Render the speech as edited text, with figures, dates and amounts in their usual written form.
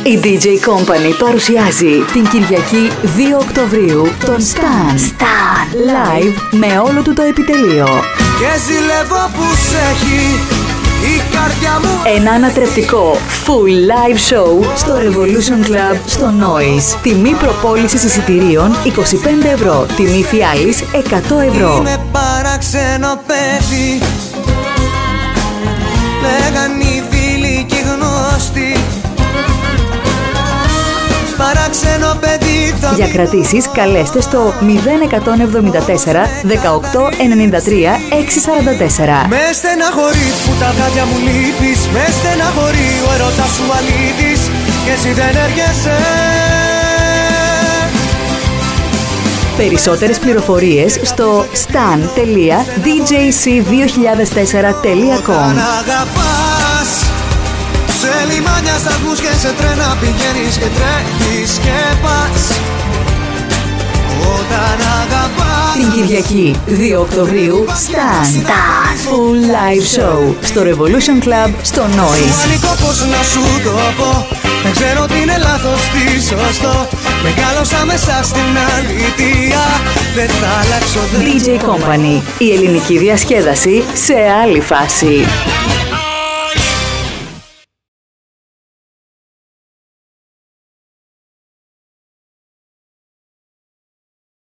Η DJ Company παρουσιάζει την Κυριακή 2 Οκτωβρίου τον Stan Live με όλο του το επιτελείο. Και ζηλεύω που σε έχει η καρδιά μου. Ένα ανατρεπτικό full live show στο Revolution Club στο Noise. Τιμή προπόλησης εισιτηρίων 25 ευρώ. Τιμή φιάλης 100 ευρώ. Είμαι παράξενο παιδί, λέγαν οι φίλοι και οι γνωστοί. Παράξενο παιδί θα... Για κρατήσεις καλέστε στο 0174 18 93 644. Με στεναχωρεί που τα βράδια μου λείπεις. Με στεναχωρεί ο έρωτας σου αλήτης και εσύ δεν έρχεσαι. Περισσότερες πληροφορίες στο stan.djc2004.com. Όταν αγαπάς, σε λιμάνια, σταθμούς και σε τρένα πηγαίνεις και τρέχεις και πας. Όταν αγαπάς. Την Κυριακή 2 Οκτωβρίου Stan Full Live Show στο Revolution Club στο Noise. Σου ανήκω πως να σου το πω. Δεν ξέρω τι είναι λάθος, τι σωστό. Μεγάλωσα μέσα στην αλήθεια. Δεν θα αλλάξω. DJ Company. Η ελληνική διασκέδαση σε άλλη φάση.